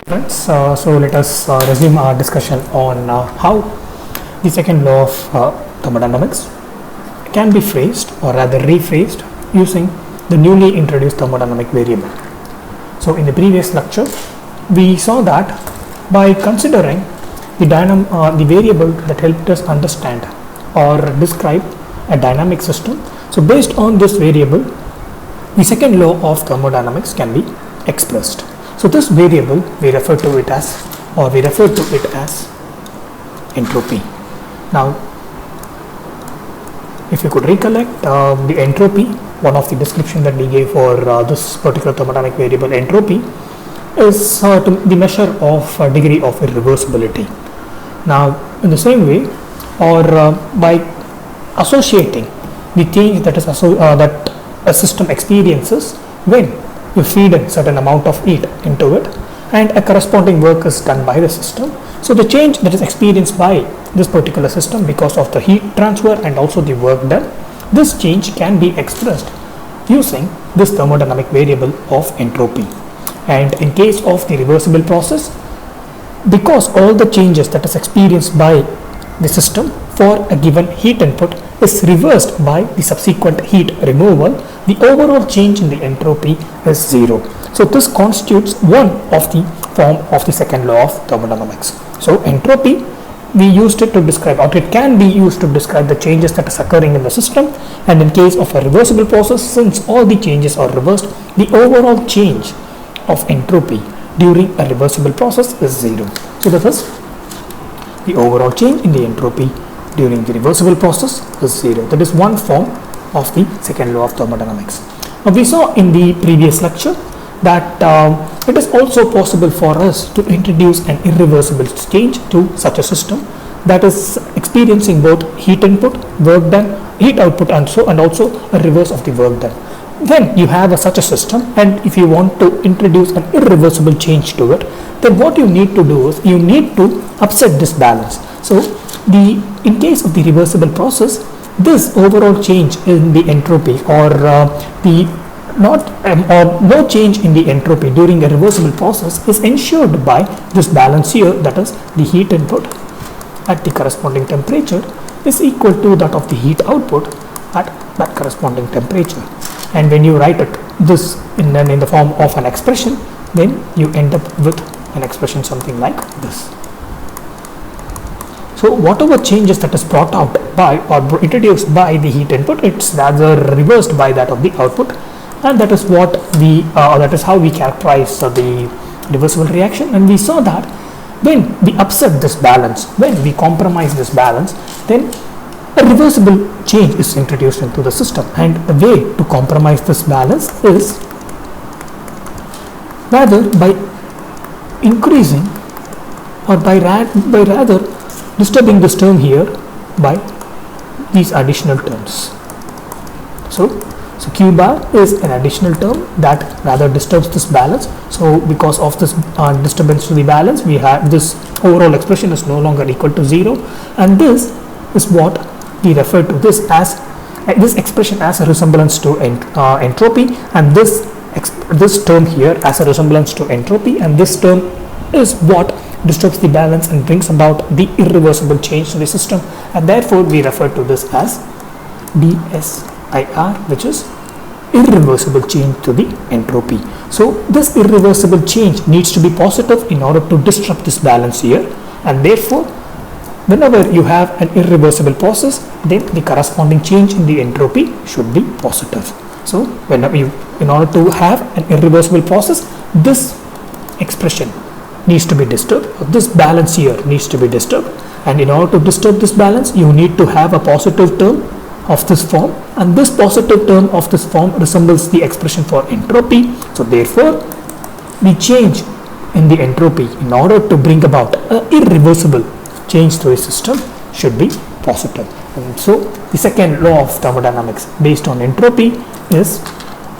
Friends, so let us resume our discussion on how the second law of thermodynamics can be phrased or rather rephrased using the newly introduced thermodynamic variable. So in the previous lecture, we saw that by considering the variable that helped us understand or describe a dynamic system. So based on this variable, the second law of thermodynamics can be expressed. So this variable we refer to it as entropy. Now if you could recollect the entropy, one of the description that we gave for this particular thermodynamic variable entropy is the measure of degree of irreversibility. Now in the same way, or by associating the change that is that a system experiences when you feed a certain amount of heat into it and a corresponding work is done by the system. So the change that is experienced by this particular system because of the heat transfer and also the work done, this change can be expressed using this thermodynamic variable of entropy. And in case of the reversible process, because all the changes that is experienced by the system for a given heat input is reversed by the subsequent heat removal, the overall change in the entropy is zero. So this constitutes one of the form of the second law of thermodynamics. So entropy, we used it to describe, or it can be used to describe the changes that is occurring in the system, and in case of a reversible process, since all the changes are reversed, the overall change of entropy during a reversible process is zero. So this is the overall change in the entropy during the reversible process is zero. That is one form of the second law of thermodynamics. Now we saw in the previous lecture that it is also possible for us to introduce an irreversible change to such a system that is experiencing both heat input, work done, heat output, and also a reverse of the work done. When you have such a system, and if you want to introduce an irreversible change to it, then what you need to do is you need to upset this balance. So in case of the reversible process, this overall change in the entropy or no change in the entropy during a reversible process is ensured by this balance here, that is the heat input at the corresponding temperature is equal to that of the heat output at that corresponding temperature. And when you write it this in the form of an expression, then you end up with an expression something like this. So whatever changes that is brought out by or introduced by the heat input, it's rather reversed by that of the output, and that is what that is how we characterize the reversible reaction. And we saw that when we upset this balance, when we compromise this balance, then a reversible change is introduced into the system, and the way to compromise this balance is rather by increasing or by rather disturbing this term here by these additional terms. So Q bar is an additional term that rather disturbs this balance. So because of this disturbance to the balance, we have this overall expression is no longer equal to zero, and this is what we refer to this expression as a resemblance to entropy, and this term here as a resemblance to entropy, and this term is what disturbs the balance and brings about the irreversible change to the system, and therefore we refer to this as DSIR, which is irreversible change to the entropy. So this irreversible change needs to be positive in order to disrupt this balance here, and therefore whenever you have an irreversible process, then the corresponding change in the entropy should be positive. So whenever in order to have an irreversible process, this expression needs to be disturbed, or this balance here needs to be disturbed, and in order to disturb this balance, you need to have a positive term of this form, and this positive term of this form resembles the expression for entropy. So therefore the change in the entropy in order to bring about an irreversible change to a system should be positive. And so the second law of thermodynamics based on entropy is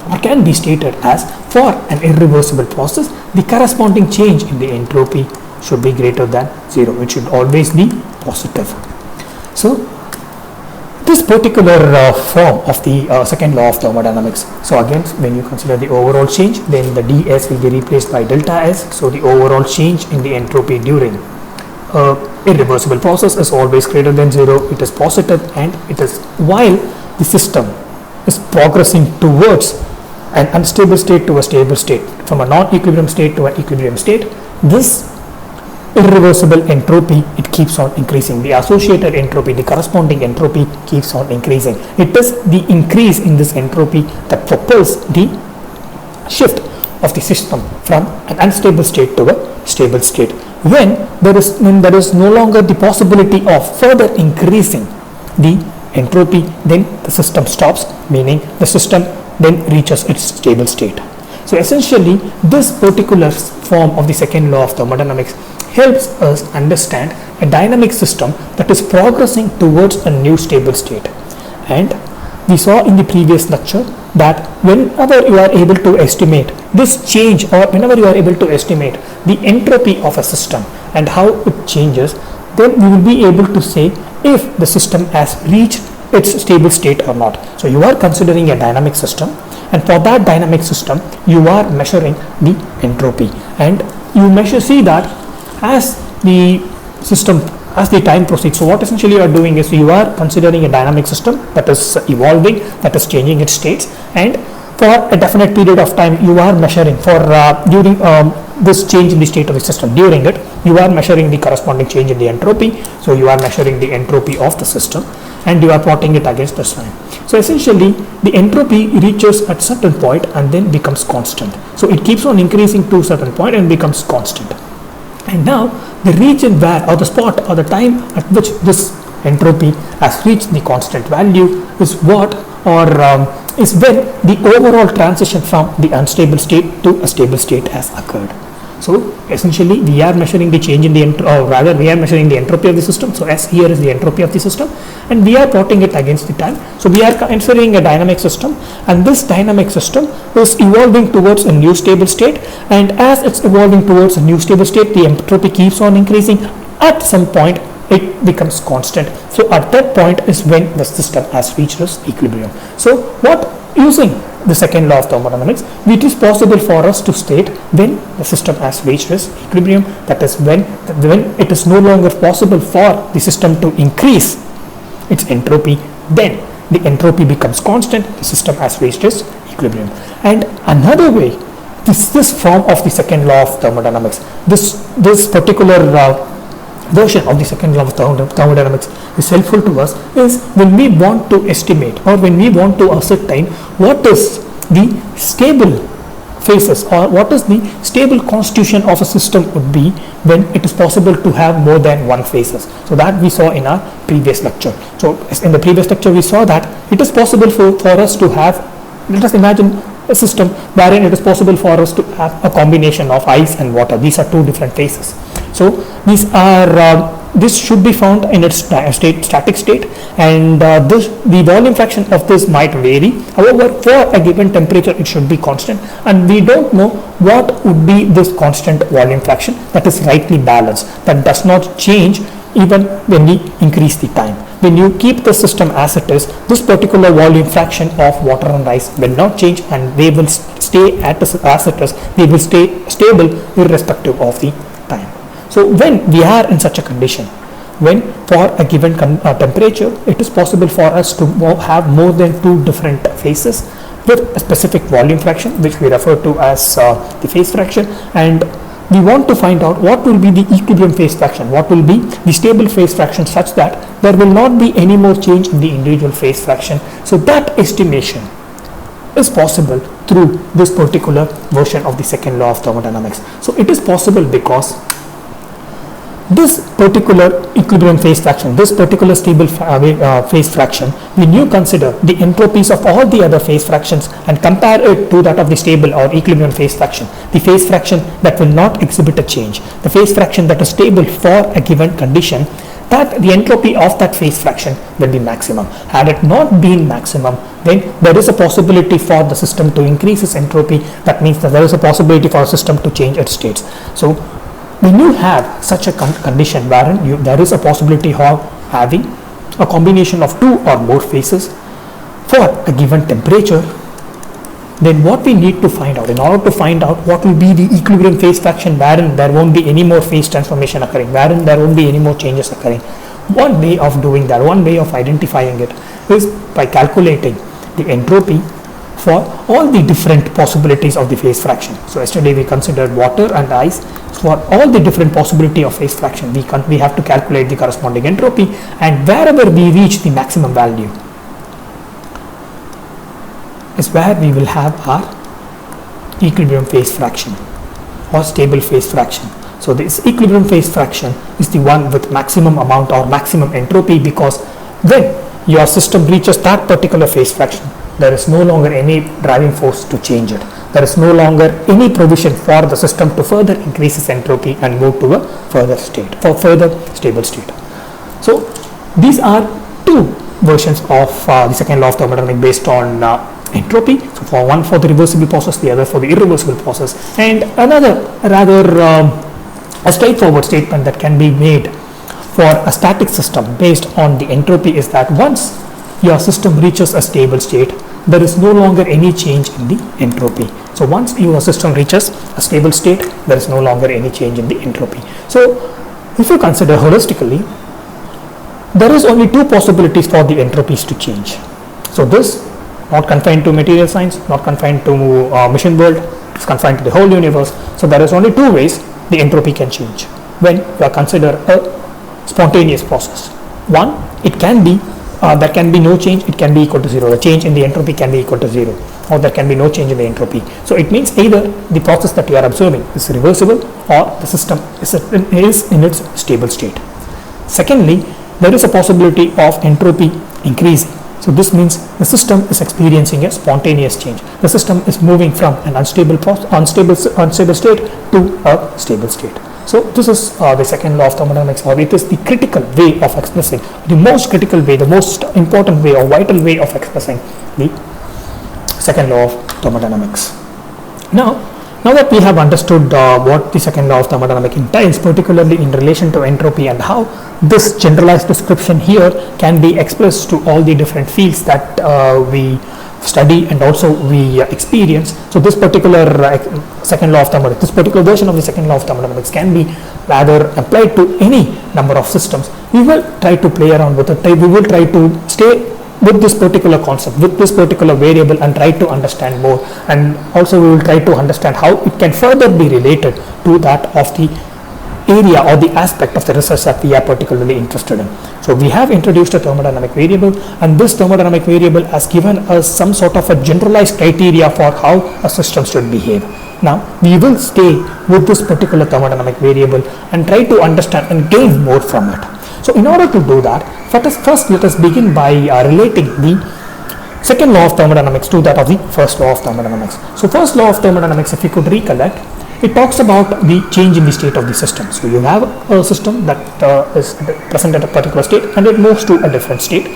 or can be stated as, for an irreversible process, the corresponding change in the entropy should be greater than zero. It should always be positive. So this particular form of the second law of thermodynamics. So again, when you consider the overall change, then the ds will be replaced by delta S. So the overall change in the entropy during irreversible process is always greater than zero. It is positive, and it is while the system is progressing towards an unstable state to a stable state, from a non-equilibrium state to an equilibrium state. This irreversible entropy, it keeps on increasing. The associated entropy, the corresponding entropy keeps on increasing. It is the increase in this entropy that propels the shift of the system from an unstable state to a stable state. When there is no longer the possibility of further increasing the entropy, then the system stops, meaning the system then reaches its stable state. So essentially, this particular form of the second law of thermodynamics helps us understand a dynamic system that is progressing towards a new stable state. And we saw in the previous lecture that whenever you are able to estimate this change, or whenever you are able to estimate the entropy of a system and how it changes, then we will be able to say if the system has reached its stable state or not. So you are considering a dynamic system, and for that dynamic system you are measuring the entropy, and you see that as the system, as the time proceeds. So what essentially you are doing is you are considering a dynamic system that is evolving, that is changing its states, and for a definite period of time you are measuring for during this change in the state of the system. During it you are measuring the corresponding change in the entropy. So you are measuring the entropy of the system and you are plotting it against this time. So essentially the entropy reaches at certain point and then becomes constant. So it keeps on increasing to a certain point and becomes constant. And now the region where, or the spot, or the time at which this entropy has reached the constant value is what, or is when the overall transition from the unstable state to a stable state has occurred. So essentially we are measuring the change in the we are measuring the entropy of the system. So S here is the entropy of the system, and we are plotting it against the time. So we are considering a dynamic system, and this dynamic system is evolving towards a new stable state, and as it's evolving towards a new stable state, the entropy keeps on increasing. At some point it becomes constant. So at that point is when the system has reached its equilibrium. So what, using the second law of thermodynamics, it is possible for us to state when the system has reached its equilibrium, that is when it is no longer possible for the system to increase its entropy, then the entropy becomes constant, the system has reached its equilibrium. And another way, this form of the second law of thermodynamics, this particular version of the second law of thermodynamics is helpful to us is when we want to estimate, or when we want to ascertain what is the stable phases, or what is the stable constitution of a system would be when it is possible to have more than one phases. So that we saw in our previous lecture. So in the previous lecture we saw that it is possible for us to have, let us imagine a system wherein it is possible for us to have a combination of ice and water. These are two different phases. So these are this should be found in its static state, and the volume fraction of this might vary. However, for a given temperature it should be constant, and we don't know what would be this constant volume fraction that is rightly balanced, that does not change even when we increase the time. When you keep the system as it is, this particular volume fraction of water and ice will not change, and they will stay as it is. They will stay stable irrespective of the time. So when we are in such a condition, when for a given temperature it is possible for us to have more than two different phases with a specific volume fraction, which we refer to as the phase fraction, and we want to find out what will be the equilibrium phase fraction, what will be the stable phase fraction, such that there will not be any more change in the individual phase fraction. So that estimation is possible through this particular version of the second law of thermodynamics. So it is possible because this particular equilibrium phase fraction, this particular stable phase fraction, when you consider the entropies of all the other phase fractions and compare it to that of the stable or equilibrium phase fraction, the phase fraction that will not exhibit a change, the phase fraction that is stable for a given condition, that the entropy of that phase fraction will be maximum. Had it not been maximum, then there is a possibility for the system to increase its entropy. That means that there is a possibility for a system to change its states. So when you have such a condition wherein there is a possibility of having a combination of two or more phases for a given temperature, then what we need to find out, in order to find out what will be the equilibrium phase fraction wherein there won't be any more phase transformation occurring, wherein there won't be any more changes occurring, one way of doing that, one way of identifying it is by calculating the entropy for all the different possibilities of the phase fraction. So yesterday we considered water and ice. For all the different possibility of phase fraction, we have to calculate the corresponding entropy, and wherever we reach the maximum value is where we will have our equilibrium phase fraction or stable phase fraction. So this equilibrium phase fraction is the one with maximum amount or maximum entropy, because when your system reaches that particular phase fraction, there is no longer any driving force to change it. There is no longer any provision for the system to further increase its entropy and move to a further state, for further stable state. So these are two versions of the second law of thermodynamics based on entropy. So for one for the reversible process, the other for the irreversible process. And another rather a straightforward statement that can be made for a static system based on the entropy is that once your system reaches a stable state, there is no longer any change in the entropy. So once your system reaches a stable state, there is no longer any change in the entropy. So if you consider holistically, there is only two possibilities for the entropies to change. So this, not confined to material science, not confined to machine world, it's confined to the whole universe. So there is only two ways the entropy can change when you consider a spontaneous process. One, it can be there can be no change, it can be equal to zero. The change in the entropy can be equal to zero, or there can be no change in the entropy. So it means either the process that you are observing is reversible or the system is in its stable state. Secondly, there is a possibility of entropy increasing. So this means the system is experiencing a spontaneous change. The system is moving from an unstable state to a stable state. So this is the second law of thermodynamics, or it is the critical way of expressing, the most critical way, the most important way or vital way of expressing the second law of thermodynamics. Now that we have understood what the second law of thermodynamics entails, particularly in relation to entropy, and how this generalized description here can be expressed to all the different fields that we study and also we experience. So this particular second law of thermodynamics, this particular version of the second law of thermodynamics can be rather applied to any number of systems. We will try to play around with it. We will try to stay with this particular concept, with this particular variable, and try to understand more. And also we will try to understand how it can further be related to that of the area or the aspect of the research that we are particularly interested in. So we have introduced a thermodynamic variable, and this thermodynamic variable has given us some sort of a generalized criteria for how a system should behave. Now we will stay with this particular thermodynamic variable and try to understand and gain more from it. So in order to do that, let us begin by relating the second law of thermodynamics to that of the first law of thermodynamics. So first law of thermodynamics, if you could recollect, it talks about the change in the state of the system. So you have a system that is present at a particular state and it moves to a different state,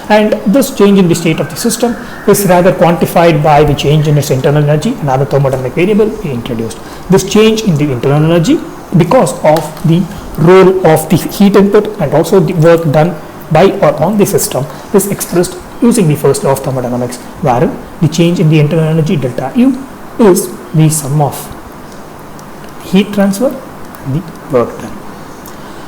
and this change in the state of the system is rather quantified by the change in its internal energy. Another thermodynamic variable is introduced. This change in the internal energy, because of the role of the heat input and also the work done by or on the system, is expressed using the first law of thermodynamics, wherein the change in the internal energy delta U is the sum of heat transfer and the work done.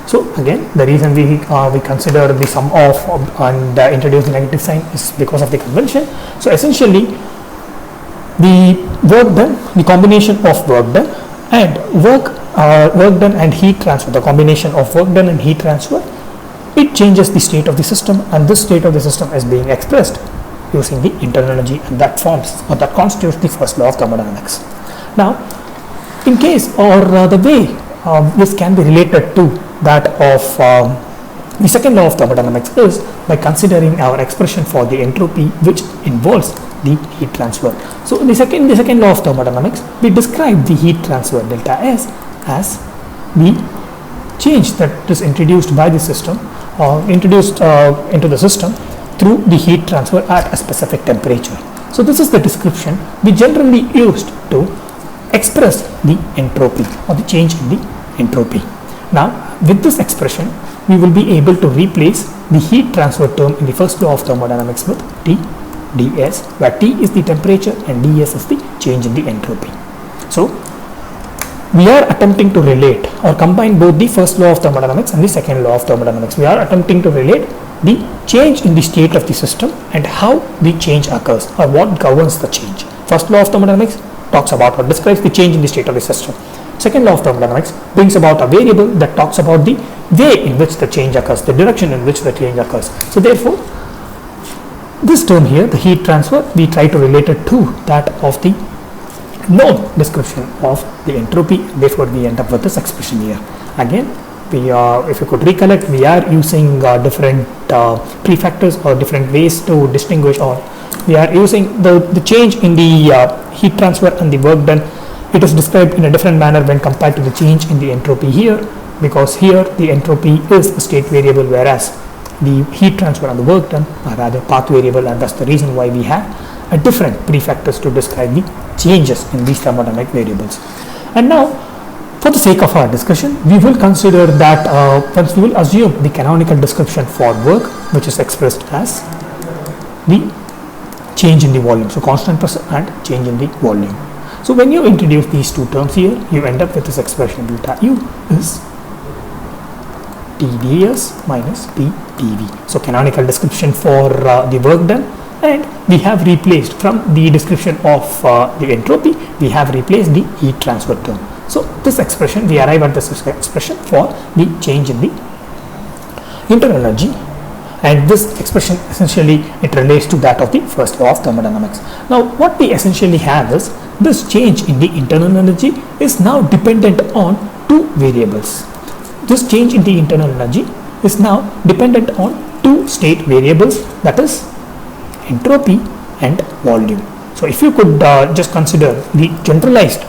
So again, the reason we consider the sum of and introduce the negative sign is because of the convention. So essentially, the work done, the combination of work done and work done and heat transfer, the combination of work done and heat transfer, it changes the state of the system, and this state of the system is being expressed using the internal energy, and that forms or that constitutes the first law of thermodynamics. Now, in case or the way this can be related to that of the second law of thermodynamics is by considering our expression for the entropy, which involves the heat transfer. So in the second law of thermodynamics, we describe the heat transfer delta S as the change that is introduced by the system or introduced into the system through the heat transfer at a specific temperature. So this is the description we generally used to express the entropy or the change in the entropy. Now with this expression, we will be able to replace the heat transfer term in the first law of thermodynamics with T ds, where T is the temperature and ds is the change in the entropy. So we are attempting to relate or combine both the first law of thermodynamics and the second law of thermodynamics. We are attempting to relate the change in the state of the system and how the change occurs or what governs the change. First law of thermodynamics talks about or describes the change in the state of the system. Second law of thermodynamics brings about a variable that talks about the way in which the change occurs, the direction in which the change occurs. So therefore, this term here, the heat transfer, we try to relate it to that of the known description of the entropy. Therefore, we end up with this expression here. Again, if you could recollect, we are using different prefactors or different ways to distinguish, or we are using the change in the heat transfer and the work done. It is described in a different manner when compared to the change in the entropy here, because here the entropy is a state variable, whereas the heat transfer and the work done are rather path variable, and that's the reason why we have a different prefactors to describe the changes in these thermodynamic variables. And now, for the sake of our discussion, we will consider that once we will assume the canonical description for work, which is expressed as the change in the volume, so constant pressure and change in the volume. So when you introduce these two terms here, you end up with this expression delta U is TdS minus TdV. So canonical description for the work done, and we have replaced from the description of the entropy, we have replaced the heat transfer term. So this expression, we arrive at this expression for the change in the internal energy, and this expression essentially it relates to that of the first law of thermodynamics. Now what we essentially have is this change in the internal energy is now dependent on two variables. This change in the internal energy is now dependent on two state variables, that is entropy and volume. So if you could just consider the generalized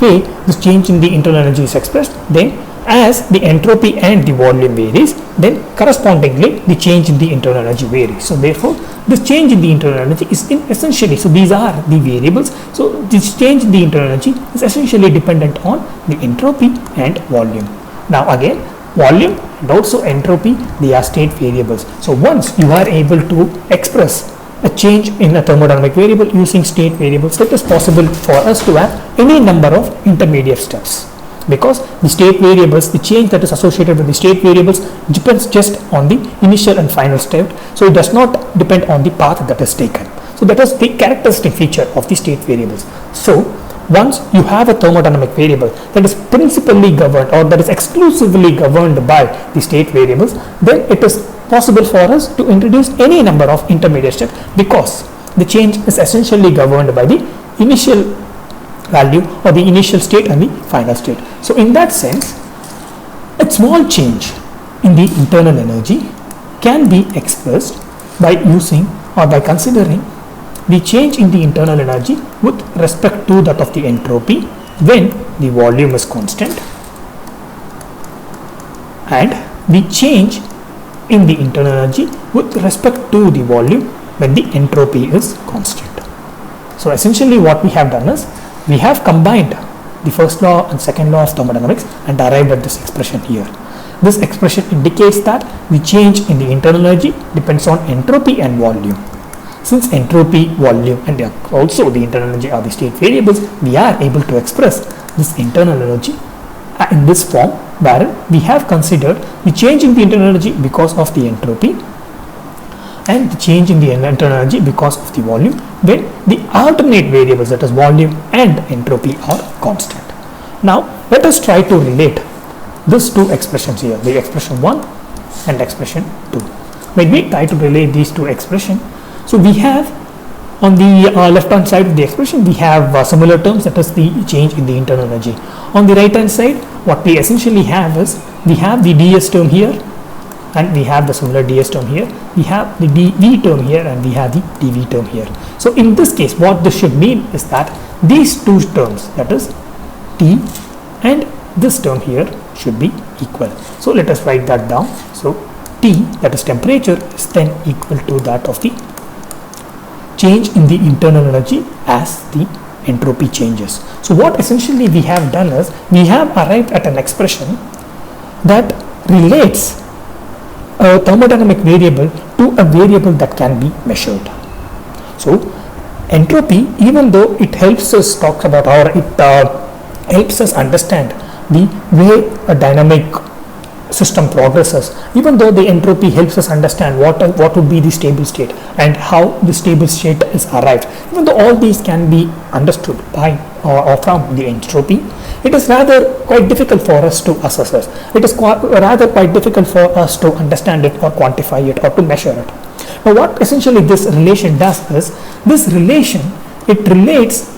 way this change in the internal energy is expressed, then as the entropy and the volume varies, then correspondingly the change in the internal energy varies. So therefore this change in the internal energy is essentially, so these are the variables, so this change in the internal energy is essentially dependent on the entropy and volume. Now again, volume and also entropy, they are state variables. So once you are able to express a change in a thermodynamic variable using state variables, it is possible for us to have any number of intermediate steps, because the state variables, the change that is associated with the state variables depends just on the initial and final state, so it does not depend on the path that is taken. So that is the characteristic feature of the state variables. So once you have a thermodynamic variable that is principally governed or that is exclusively governed by the state variables, then it is possible for us to introduce any number of intermediate steps, because the change is essentially governed by the initial value or the initial state and the final state. So in that sense, a small change in the internal energy can be expressed by using or by considering the change in the internal energy with respect to that of the entropy when the volume is constant, and the change in the internal energy with respect to the volume when the entropy is constant. So essentially what we have done is we have combined the first law and second law of thermodynamics and arrived at this expression here. This expression indicates that the change in the internal energy depends on entropy and volume. Since entropy, volume and also the internal energy are the state variables, we are able to express this internal energy in this form, wherein we have considered the change in the internal energy because of the entropy and the change in the internal energy because of the volume when the alternate variables, that is volume and entropy, are constant. Now let us try to relate these two expressions here, the expression 1 and expression 2. When we try to relate these two expressions, so we have on the left hand side of the expression we have similar terms, that is the change in the internal energy. On the right hand side, what we essentially have is we have the ds term here and we have the similar ds term here, we have the dv term here and we have the dv term here. So in this case what this should mean is that these two terms, that is T and this term here, should be equal. So let us write that down. So T, that is temperature, is then equal to that of the change in the internal energy as the entropy changes. So what essentially we have done is we have arrived at an expression that relates a thermodynamic variable to a variable that can be measured. So entropy, even though it helps us talk about, or it helps us understand the way a dynamic system progresses, even though the entropy helps us understand what would be the stable state and how the stable state is arrived, even though all these can be understood by or from the entropy, it is rather quite difficult for us to assess it. It is rather quite difficult for us to understand it or quantify it or to measure it. Now what essentially this relation does is, this relation, it relates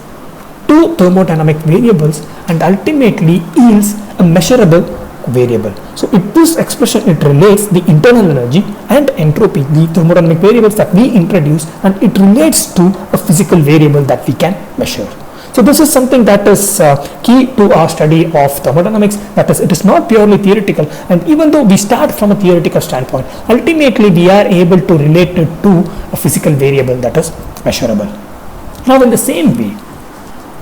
two thermodynamic variables and ultimately yields a measurable variable. So this expression, it relates the internal energy and entropy, the thermodynamic variables that we introduce, and it relates to a physical variable that we can measure. So this is something that is key to our study of thermodynamics, that is, it is not purely theoretical, and even though we start from a theoretical standpoint, ultimately we are able to relate it to a physical variable that is measurable. Now in the same way,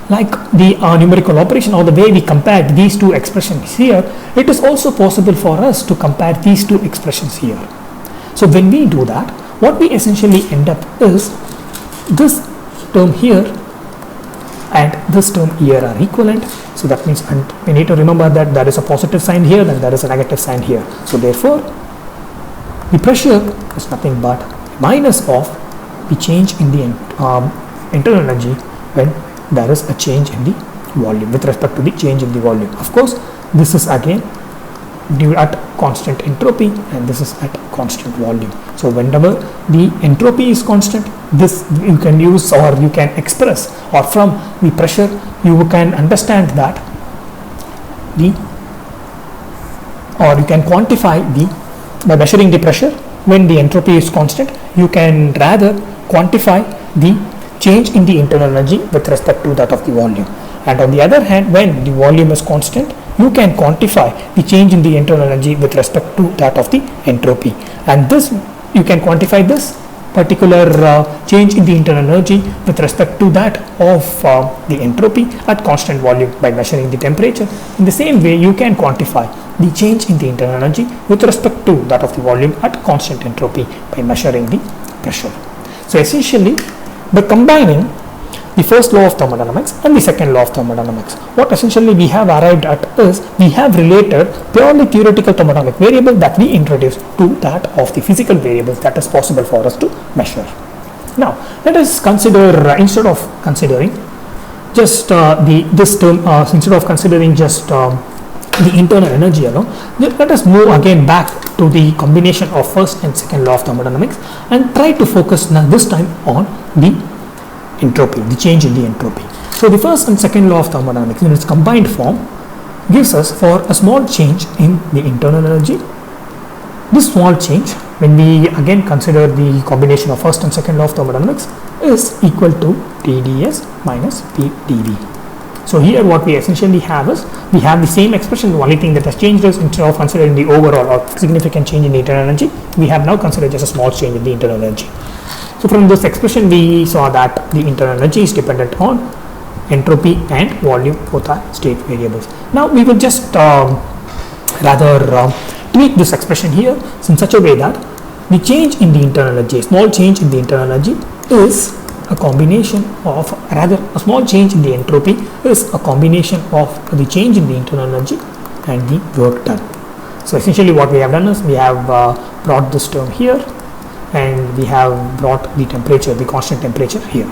like the numerical operation, or the way we compared these two expressions here, it is also possible for us to compare these two expressions here. So when we do that, what we essentially end up is, this term here and this term here are equivalent. So that means, and we need to remember that there is a positive sign here, then there is a negative sign here. So therefore the pressure is nothing but minus of the change in the internal energy when there is a change in the volume, with respect to the change in the volume. Of course, this is again due at constant entropy and this is at constant volume. So whenever the entropy is constant, this you can use, or you can express, or from the pressure you can understand that or you can quantify by measuring the pressure when the entropy is constant, you can rather quantify the change in the internal energy with respect to that of the volume. And on the other hand, when the volume is constant, you can quantify the change in the internal energy with respect to that of the entropy. And this, you can quantify this particular change in the internal energy with respect to that of the entropy at constant volume by measuring the temperature. In the same way, you can quantify the change in the internal energy with respect to that of the volume at constant entropy by measuring the pressure. So essentially, by combining the first law of thermodynamics and the second law of thermodynamics, what essentially we have arrived at is, we have related purely theoretical thermodynamic variable that we introduced to that of the physical variables that is possible for us to measure. Now let us consider, instead of considering just this term, instead of considering just the internal energy alone, let us move again back to the combination of first and second law of thermodynamics and try to focus now this time on the entropy, the change in the entropy. So the first and second law of thermodynamics in its combined form gives us, for a small change in the internal energy, this small change, when we again consider the combination of first and second law of thermodynamics, is equal to Tds minus Pdv. So here what we essentially have is, we have the same expression. The only thing that has changed is, instead of considering the overall or significant change in the internal energy, we have now considered just a small change in the internal energy. So from this expression we saw that the internal energy is dependent on entropy and volume, both are state variables. Now we will just tweak this expression here in such a way that the change in the internal energy, small change in the internal energy, is a combination of, rather a small change in the entropy is a combination of the change in the internal energy and the work done. So essentially what we have done is, we have brought this term here and we have brought the temperature, the constant temperature here.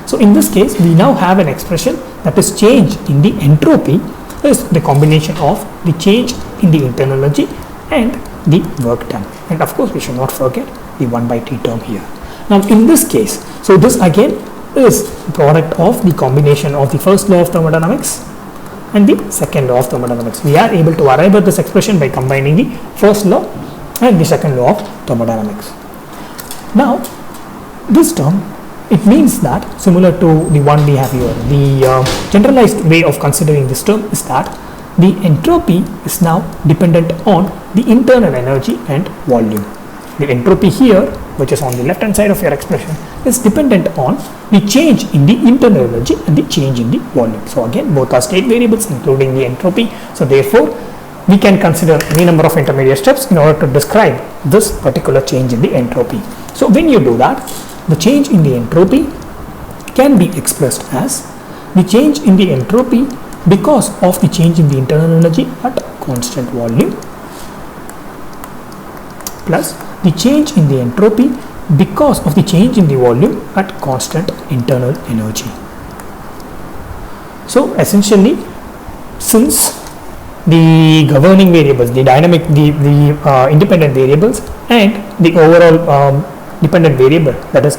So in this case we now have an expression that is change in the entropy is the combination of the change in the internal energy and the work done. And of course we should not forget the 1 by T term here. Now in this case, so this again is the product of the combination of the first law of thermodynamics and the second law of thermodynamics. We are able to arrive at this expression by combining the first law and the second law of thermodynamics. Now this term, it means that, similar to the one we have here, the generalized way of considering this term is that the entropy is now dependent on the internal energy and volume. The entropy here, which is on the left hand side of your expression, is dependent on the change in the internal energy and the change in the volume. So again, both are state variables including the entropy. So therefore we can consider any number of intermediate steps in order to describe this particular change in the entropy. So when you do that, the change in the entropy can be expressed as the change in the entropy because of the change in the internal energy at constant volume plus the change in the entropy because of the change in the volume at constant internal energy. So essentially, since the governing variables, the dynamic, the independent variables and the overall dependent variable, that is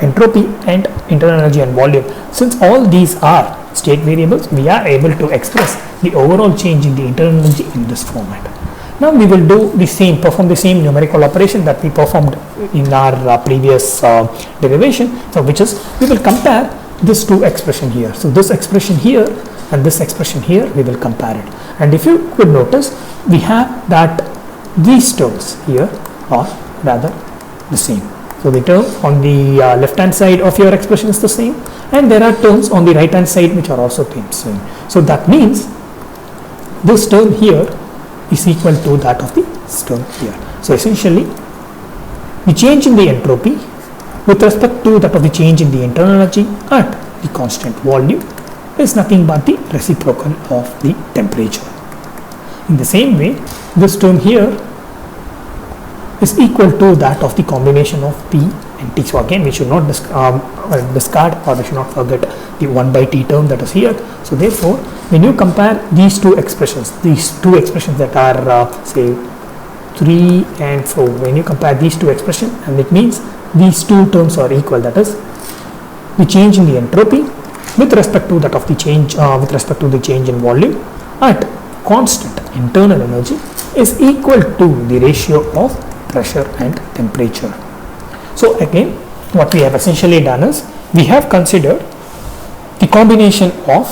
entropy and internal energy and volume, since all these are state variables, we are able to express the overall change in the internal energy in this format. Now we will do the same, perform the same numerical operation that we performed in our previous derivation. So which is, we will compare this two expression here. So this expression here and this expression here, we will compare it. And if you could notice, we have that these terms here are rather the same. So the term on the left hand side of your expression is the same, and there are terms on the right hand side which are also the same. So that means this term here is equal to that of this term here. So essentially, the change in the entropy with respect to that of the change in the internal energy at the constant volume is nothing but the reciprocal of the temperature. In the same way, this term here is equal to that of the combination of P and T. So again, we should not discard, or we should not forget the 1 by T term that is here. So therefore, when you compare these two expressions that are say 3 and 4, when you compare these two expressions, and it means these two terms are equal, that is the change in the entropy with respect to that of the change with respect to the change in volume at constant internal energy is equal to the ratio of pressure and temperature. So again, what we have essentially done is, we have considered the combination of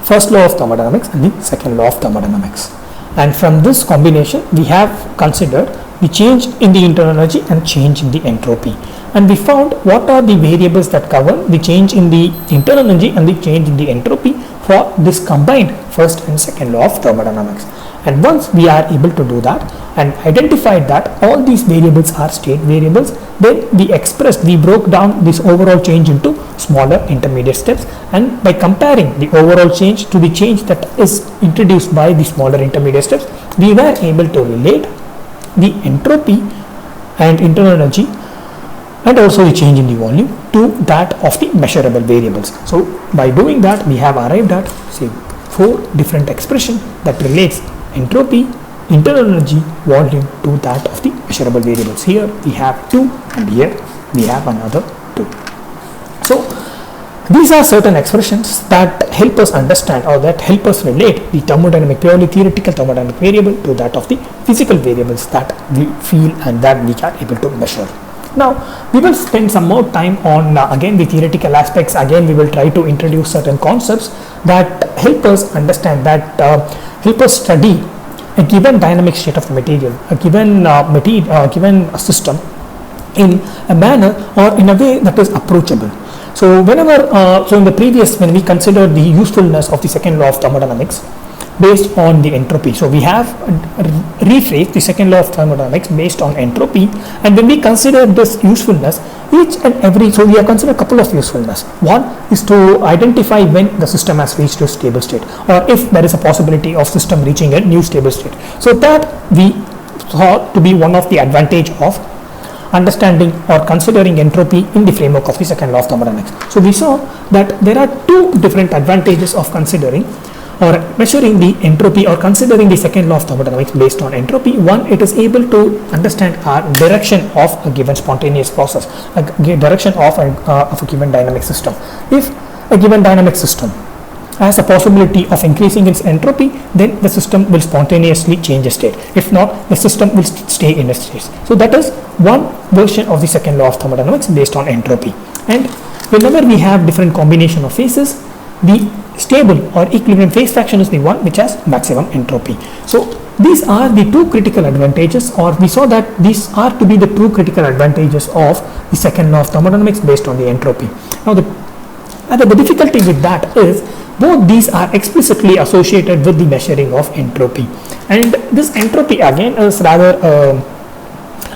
first law of thermodynamics and the second law of thermodynamics, and from this combination we have considered the change in the internal energy and change in the entropy, and we found what are the variables that govern the change in the internal energy and the change in the entropy for this combined first and second law of thermodynamics. And once we are able to do that and identified that all these variables are state variables, then we broke down this overall change into smaller intermediate steps, and by comparing the overall change to the change that is introduced by the smaller intermediate steps, we were able to relate the entropy and internal energy and also the change in the volume to that of the measurable variables. So by doing that, we have arrived at say 4 different expressions that relates entropy, internal energy, volume to that of the measurable variables. Here we have 2 and here we have another 2. So these are certain expressions that help us understand, or that help us relate the thermodynamic, purely theoretical thermodynamic variable to that of the physical variables that we feel and that we are able to measure. Now we will spend some more time on again the theoretical aspects. Again we will try to introduce certain concepts that help us understand, that help us study a given dynamic state of the material, a given system in a manner or in a way that is approachable. So whenever, so in the previous, when we considered the usefulness of the second law of thermodynamics based on the entropy, so we have rephrased the second law of thermodynamics based on entropy, and when we consider this usefulness, so we have considered a couple of usefulness. One is to identify when the system has reached a stable state, or if there is a possibility of system reaching a new stable state. So that we thought to be one of the advantage of understanding or considering entropy in the framework of the second law of thermodynamics. So we saw that there are 2 different advantages of considering or measuring the entropy or considering the second law of thermodynamics based on entropy. One, it is able to understand our direction of a given spontaneous process, a direction of a given dynamic system. If a given dynamic system has a possibility of increasing its entropy, then the system will spontaneously change a state. If not, the system will stay in a state. So that is one version of the second law of thermodynamics based on entropy. And whenever we have different combination of phases, the stable or equilibrium phase fraction is the one which has maximum entropy. So these are the 2 critical advantages, or we saw that these are to be the 2 critical advantages of the second law of thermodynamics based on the entropy. Now the difficulty with that is both these are explicitly associated with the measuring of entropy. And this entropy again is rather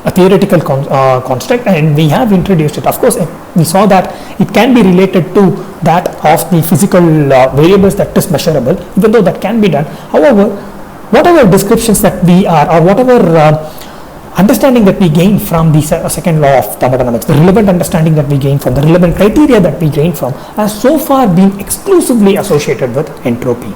a theoretical construct, and we have introduced it. Of course, we saw that it can be related to that of the physical variables that is measurable, even though that can be done. However, whatever descriptions that we are, or whatever understanding that we gain from the second law of thermodynamics, the relevant understanding that we gain from, the relevant criteria that we gain from, has so far been exclusively associated with entropy.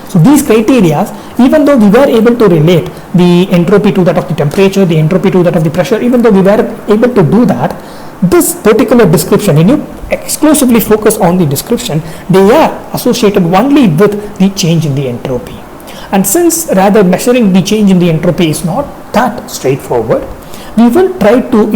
So these criteria, even though we were able to relate the entropy to that of the temperature, the entropy to that of the pressure, even though we were able to do that, this particular description, when you exclusively focus on the description, they are associated only with the change in the entropy. And since rather measuring the change in the entropy is not that straightforward, we will try to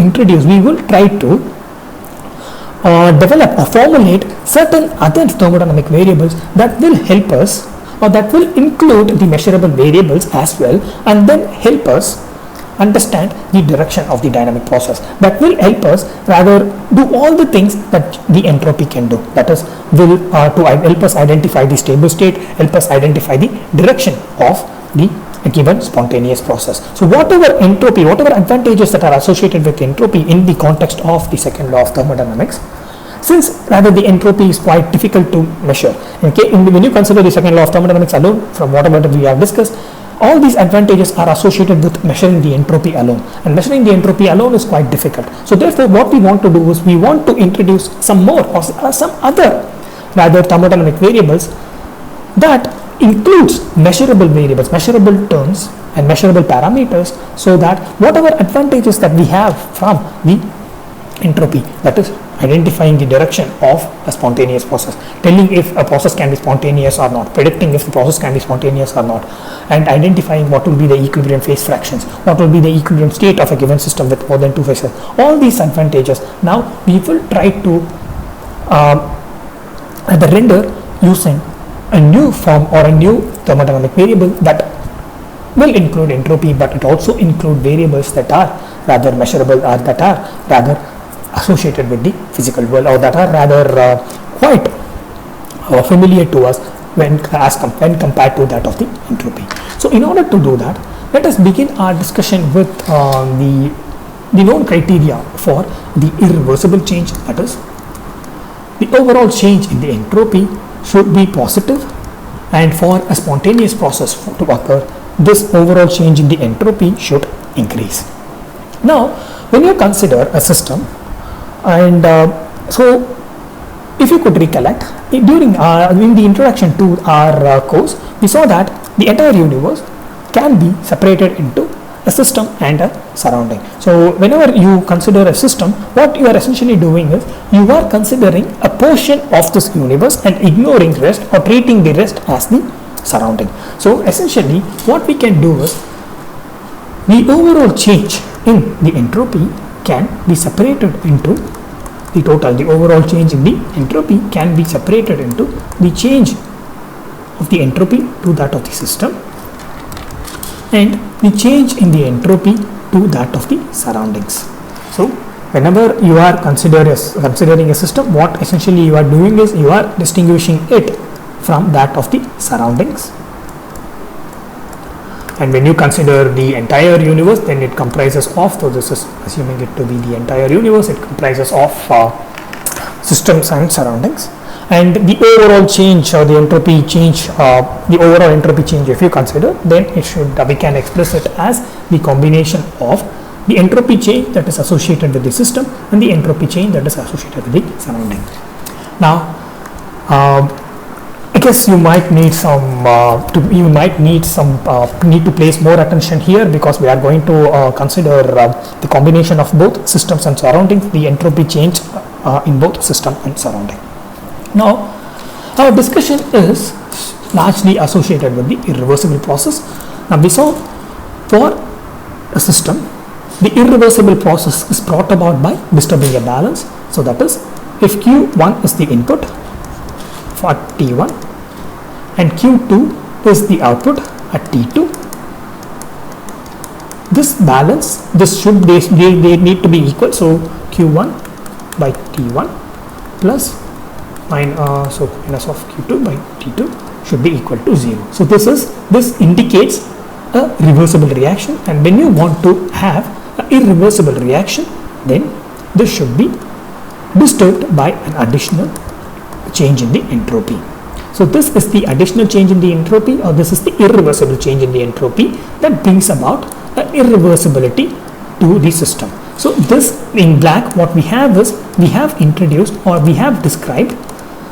develop or formulate certain other thermodynamic variables that will help us, or that will include the measurable variables as well, and then help us understand the direction of the dynamic process. That will help us rather do all the things that the entropy can do. That is, will to help us identify the stable state, help us identify the direction of the given spontaneous process. So whatever entropy, whatever advantages that are associated with entropy in the context of the second law of thermodynamics, since rather the entropy is quite difficult to measure, okay, when you consider the second law of thermodynamics alone, from whatever we have discussed, all these advantages are associated with measuring the entropy alone, and measuring the entropy alone is quite difficult. So therefore, what we want to do is we want to introduce some more or some other rather thermodynamic variables that includes measurable variables, measurable terms and measurable parameters, so that whatever advantages that we have from the entropy, that is identifying the direction of a spontaneous process, telling if a process can be spontaneous or not, predicting if the process can be spontaneous or not, and identifying what will be the equilibrium phase fractions, what will be the equilibrium state of a given system with more than two phases. All these advantages now we will try to render using a new form or a new thermodynamic variable that will include entropy, but it also include variables that are rather measurable or that are rather associated with the physical world, or that are rather quite familiar to us when compared to that of the entropy. So in order to do that, let us begin our discussion with the known criteria for the irreversible change. That is, the overall change in the entropy should be positive, and for a spontaneous process to occur, this overall change in the entropy should increase. Now, when you consider a system, and so if you could recollect, during in the introduction to our course, we saw that the entire universe can be separated into a system and a surrounding. So whenever you consider a system, what you are essentially doing is you are considering a portion of this universe and ignoring the rest, or treating the rest as the surrounding. So essentially what we can do is the overall change in the entropy can be separated into the total. The overall change in the entropy can be separated into the change of the entropy to that of the system and the change in the entropy to that of the surroundings. So whenever you are considering a system, what essentially you are doing is you are distinguishing it from that of the surroundings. And when you consider the entire universe, then it comprises of, so this is assuming it to be the entire universe, it comprises of systems and surroundings. And the overall change or the entropy change, the overall entropy change, if you consider, then it should we can express it as the combination of the entropy change that is associated with the system and the entropy change that is associated with the surrounding. Now, I guess you might need some need to place more attention here, because we are going to consider the combination of both systems and surroundings, the entropy change in both system and surrounding. Now, our discussion is largely associated with the irreversible process. Now, we saw for a system, the irreversible process is brought about by disturbing a balance. So that is, if Q1 is the input for T1 and Q2 is the output at T2, this balance, they need to be equal. So Q1 by T1 plus minus of Q2 by T2 should be equal to 0. So this indicates a reversible reaction, and when you want to have an irreversible reaction, then this should be disturbed by an additional change in the entropy. So this is the additional change in the entropy, or this is the irreversible change in the entropy that brings about an irreversibility to the system. So this in black, what we have is, we have introduced or we have described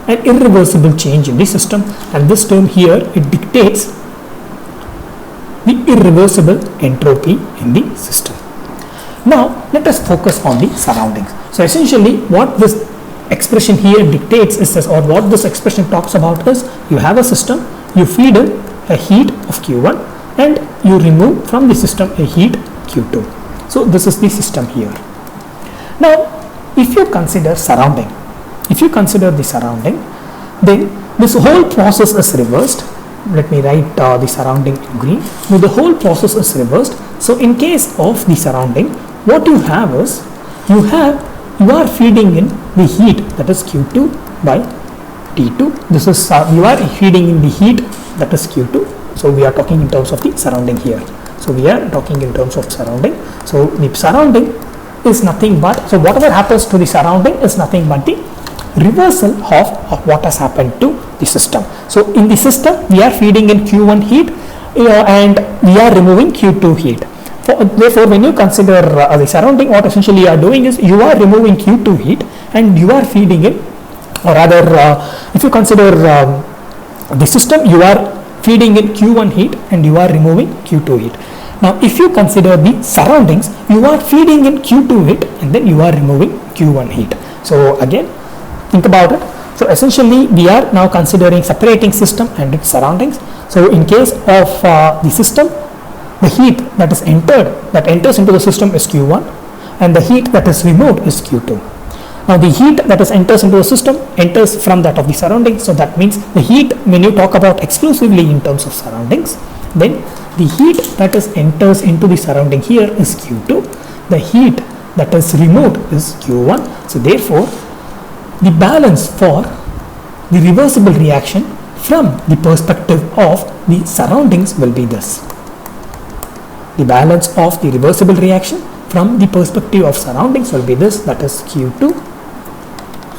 an irreversible change in the system, and this term here, it dictates the irreversible entropy in the system. Now let us focus on the surroundings. So essentially what this expression here dictates is this, or what this expression talks about is, you have a system, you feed in a heat of Q1 and you remove from the system a heat Q2. So this is the system here. Now if you consider surrounding, then this whole process is reversed. Let me write the surrounding in green. Now the whole process is reversed. So in case of the surrounding, what you have is, you are feeding in the heat, that is Q2 by T2. This is you are feeding in the heat, that is Q2. So we are talking in terms of the surrounding here. So we are talking in terms of surrounding. So the surrounding is nothing but, so whatever happens to the surrounding is nothing but the reversal of what has happened to the system. So in the system we are feeding in Q1 heat and we are removing Q2 heat. Therefore, when you consider the surrounding, what essentially you are doing is, you are removing Q2 heat and you are feeding in, or rather if you consider the system, you are feeding in Q1 heat and you are removing Q2 heat. Now if you consider the surroundings, you are feeding in Q2 heat and then you are removing Q1 heat. So again, think about it. So essentially we are now considering separating system and its surroundings. So in case of the system, the heat that enters into the system is Q1 and the heat that is removed is Q2. Now the heat that enters into the system enters from that of the surroundings. So that means the heat, when you talk about exclusively in terms of surroundings, then the heat that enters into the surrounding here is Q2. The heat that is removed is Q1. So therefore the balance for the reversible reaction from the perspective of the surroundings will be this. The balance of the reversible reaction from the perspective of surroundings will be this, that is Q2.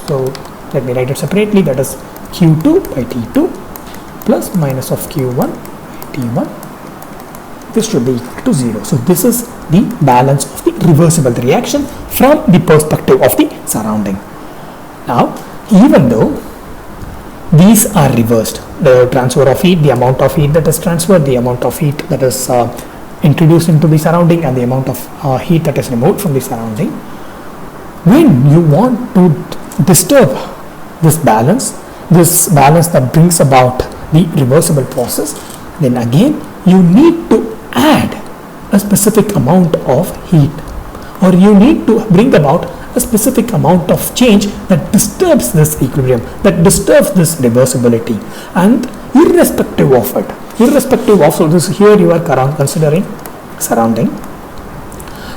So let me write it separately, that is Q2 by T2 plus minus of Q1 by T1. This should be equal to 0. So this is the balance of the reversible reaction from the perspective of the surrounding. Now even though these are reversed, the transfer of heat, the amount of heat that is transferred, the amount of heat that is introduced into the surrounding, and the amount of heat that is removed from the surrounding, when you want to disturb this balance that brings about the reversible process, then again you need to add a specific amount of heat, or you need to bring about a specific amount of change that disturbs this equilibrium, that disturbs this reversibility. And irrespective of it, so this here you are considering surrounding.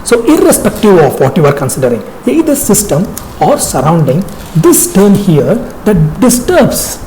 So irrespective of what you are considering, either system or surrounding, this term here that disturbs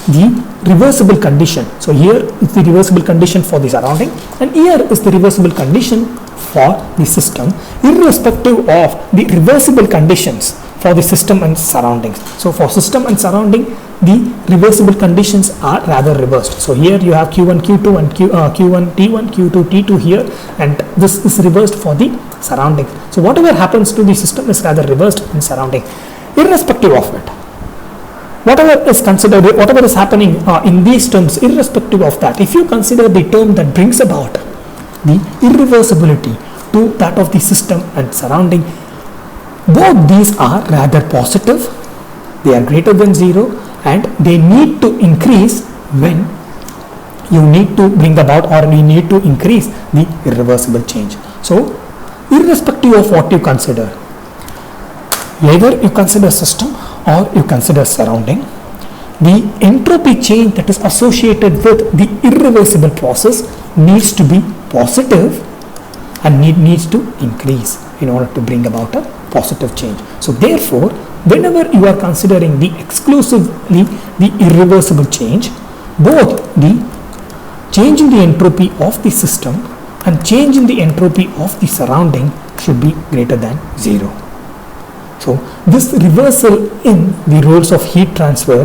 the reversible condition. So here is the reversible condition for the surrounding and here is the reversible condition for the system, irrespective of the reversible conditions for the system and surroundings. So for system and surrounding, the reversible conditions are rather reversed. So here you have Q1 Q2 and Q1 T1, Q2 T2 here, and this is reversed for the surrounding. So whatever happens to the system is rather reversed in surrounding. Irrespective of it, whatever is considered, whatever is happening in these terms, irrespective of that, if you consider the term that brings about the irreversibility to that of the system and surrounding, both these are rather positive, they are greater than 0, and they need to increase when you need to bring about, or you need to increase the irreversible change. So irrespective of what you consider, either you consider system or you consider surrounding, the entropy change that is associated with the irreversible process needs to be positive and needs to increase in order to bring about a positive change. So therefore, whenever you are considering the exclusively the irreversible change, both the change in the entropy of the system and change in the entropy of the surrounding should be greater than 0. So this reversal in the rules of heat transfer,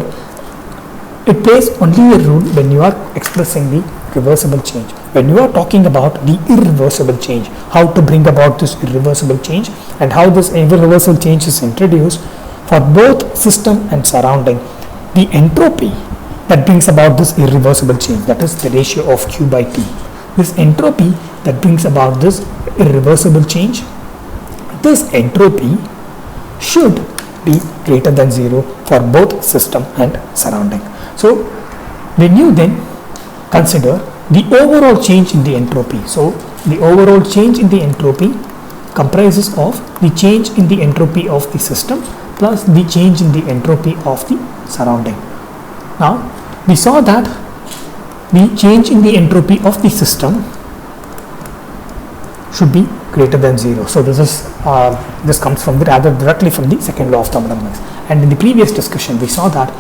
it plays only a role when you are expressing the reversible change. When you are talking about the irreversible change, how to bring about this irreversible change and how this irreversible change is introduced for both system and surrounding, the entropy that brings about this irreversible change, that is the ratio of Q by T. This entropy that brings about this irreversible change, this entropy should be greater than 0 for both system and surrounding. So when you then consider the overall change in the entropy, so the overall change in the entropy comprises of the change in the entropy of the system plus the change in the entropy of the surrounding. Now we saw that the change in the entropy of the system should be greater than 0. So this comes from rather directly from the second law of thermodynamics. And in the previous discussion we saw that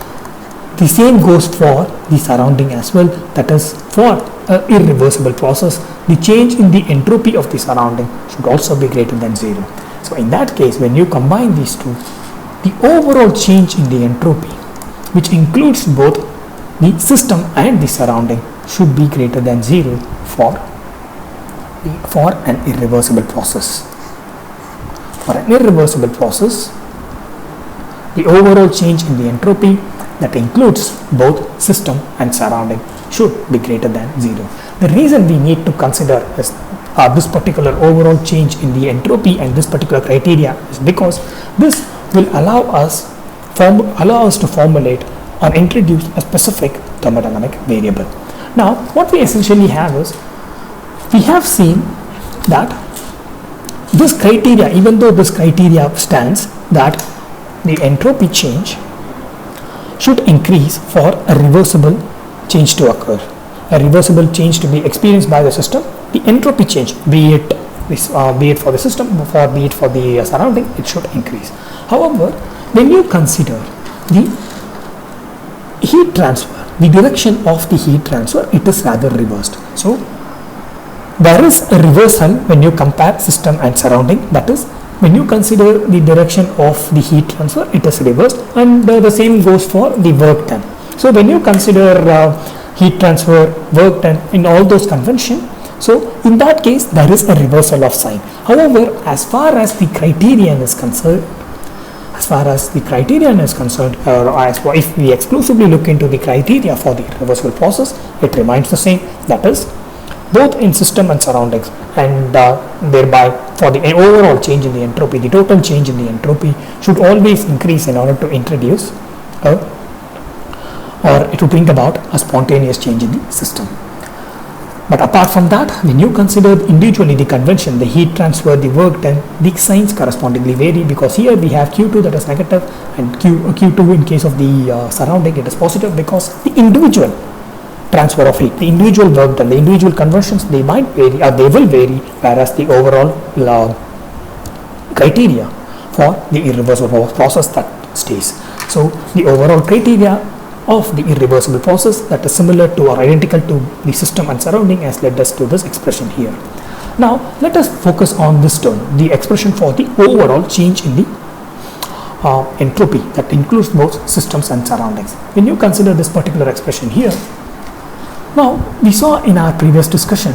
the same goes for the surrounding as well, that is for an irreversible process, the change in the entropy of the surrounding should also be greater than 0. So in that case, when you combine these two, the overall change in the entropy, which includes both the system and the surrounding, should be greater than 0 for an irreversible process. For an irreversible process, the overall change in the entropy that includes both system and surrounding should be greater than 0. The reason we need to consider is this particular overall change in the entropy and this particular criteria is because this will allow us to formulate or introduce a specific thermodynamic variable. Now what we essentially have is, we have seen that this criteria, even though this criteria stands that the entropy change should increase for a reversible change to occur, a reversible change to be experienced by the system, the entropy change, be it for the system or be it for the surrounding, it should increase. However, when you consider the heat transfer, the direction of the heat transfer, it is rather reversed. So there is a reversal when you compare system and surrounding, that is when you consider the direction of the heat transfer, it is reversed, and the same goes for the work done. So when you consider heat transfer, work done in all those conventions, so in that case there is a reversal of sign. However, as far as the criterion is concerned, or if we exclusively look into the criteria for the reversible process, it remains the same, that is both in system and surroundings, and thereby for the overall change in the entropy, the total change in the entropy should always increase in order to introduce or it will bring about a spontaneous change in the system. But apart from that, when you consider individually the convention, the heat transfer, the work done, the signs correspondingly vary, because here we have Q2 that is negative and Q2 in case of the surrounding it is positive, because the individual transfer of heat, the individual work done, the individual conversions, they might vary or they will vary, whereas the overall criteria for the irreversible process that stays. So the overall criteria of the irreversible process that is similar to or identical to the system and surrounding has led us to this expression here. Now let us focus on this term, the expression for the overall change in the entropy that includes both systems and surroundings. When you consider this particular expression here, now we saw in our previous discussion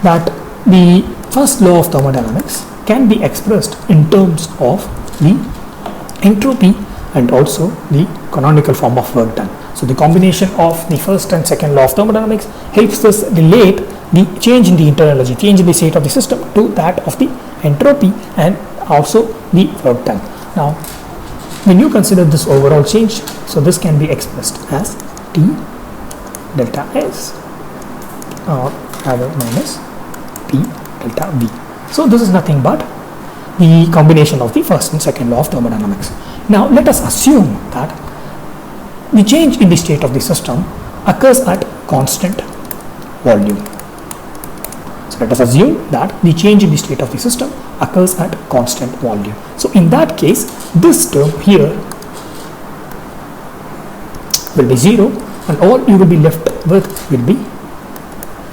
that the first law of thermodynamics can be expressed in terms of the entropy and also the canonical form of work done. So the combination of the first and second law of thermodynamics helps us relate the change in the internal energy, change in the state of the system, to that of the entropy and also the work done. Now when you consider this overall change, so this can be expressed as T delta S or rather minus P delta V. So this is nothing but the combination of the first and second law of thermodynamics. Now let us assume that the change in the state of the system occurs at constant volume. So let us assume that the change in the state of the system occurs at constant volume. So in that case, this term here will be 0, and all you will be left with will be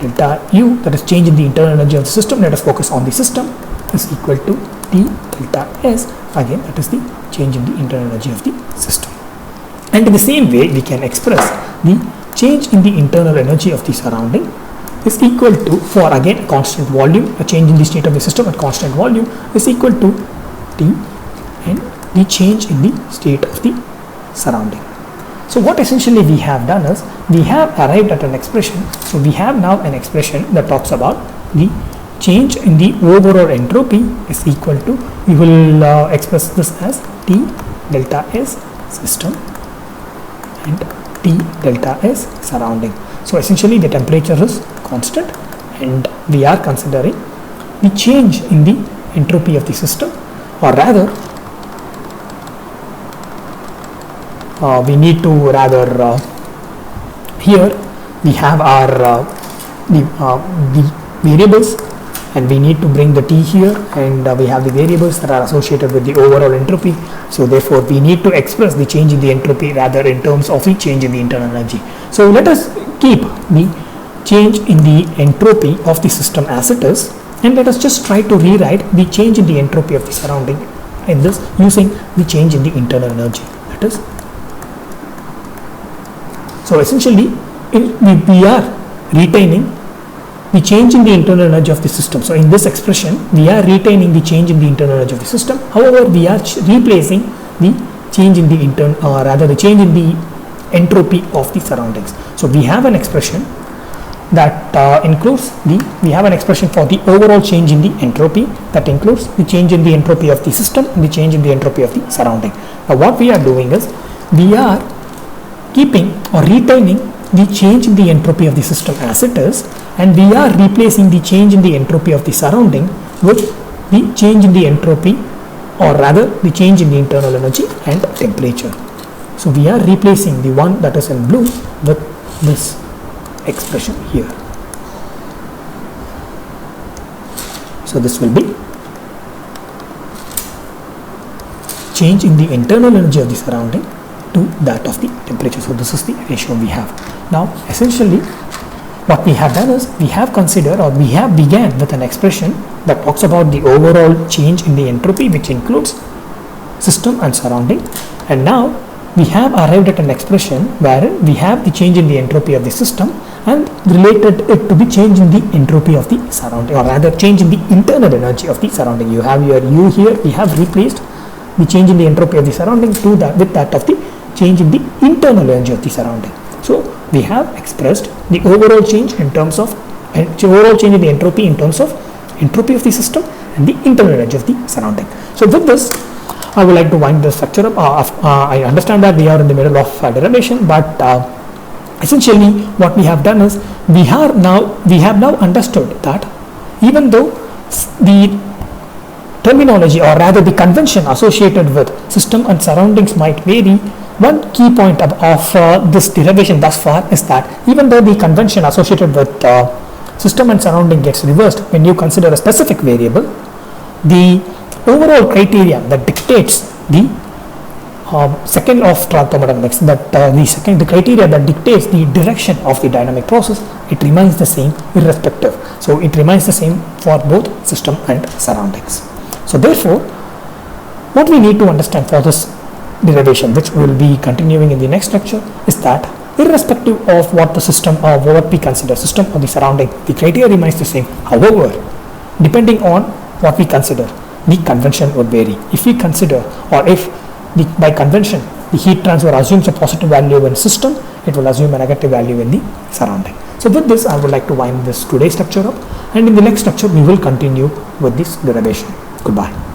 delta U, that is change in the internal energy of the system. Let us focus on the system, is equal to T delta S, again that is the change in the internal energy of the system. And in the same way we can express the change in the internal energy of the surrounding is equal to, for again constant volume, a change in the state of the system at constant volume is equal to T and the change in the state of the surrounding. So what essentially we have done is we have arrived at an expression. So we have now an expression that talks about the change in the overall entropy is equal to, we will express this as T delta S system and T delta S surrounding. So essentially the temperature is constant and we are considering the change in the entropy of the system, or rather we need to here we have our the variables, and we need to bring the T here, and we have the variables that are associated with the overall entropy. So therefore we need to express the change in the entropy rather in terms of the change in the internal energy. So let us keep the change in the entropy of the system as it is, and let us just try to rewrite the change in the entropy of the surrounding in this using the change in the internal energy. That is, so essentially we are retaining the change in the internal energy of the system. So in this expression we are retaining the change in the internal energy of the system. However, we are replacing the change in the the change in the entropy of the surroundings. So we have an expression that includes we have an expression for the overall change in the entropy that includes the change in the entropy of the system and the change in the entropy of the surrounding. Now what we are doing is we are keeping or retaining the change in the entropy of the system as it is, and we are replacing the change in the entropy of the surrounding with the change in the entropy, or rather the change in the internal energy and temperature. So we are replacing the one that is in blue with this expression here. So this will be change in the internal energy of the surrounding to that of the temperature. So this is the ratio we have. Now essentially what we have done is we have considered, or we have began with an expression that talks about the overall change in the entropy, which includes system and surrounding, and now we have arrived at an expression wherein we have the change in the entropy of the system and related it to the change in the entropy of the surrounding, or rather change in the internal energy of the surrounding. You have your U here, we have replaced the change in the entropy of the surrounding to that with that of the change in the internal energy of the surrounding. So we have expressed the overall change in terms of overall change in the entropy in terms of entropy of the system and the internal energy of the surrounding. So with this I would like to wind the structure up. I understand that we are in the middle of derivation, but essentially what we have done is we have now understood that even though the terminology, or rather the convention associated with system and surroundings might vary, one key point of this derivation thus far is that even though the convention associated with system and surrounding gets reversed when you consider a specific variable, the overall criteria that dictates the second law of thermodynamics, that the criteria that dictates the direction of the dynamic process, it remains the same irrespective. So it remains the same for both system and surroundings. So therefore what we need to understand for this derivation, which we will be continuing in the next lecture, is that irrespective of what the system or what we consider system or the surrounding, the criteria remains the same. However, depending on what we consider, the convention would vary. If we consider, or if by convention the heat transfer assumes a positive value in system, it will assume a negative value in the surrounding. So with this I would like to wind this today's lecture up, and in the next lecture we will continue with this derivation. Goodbye.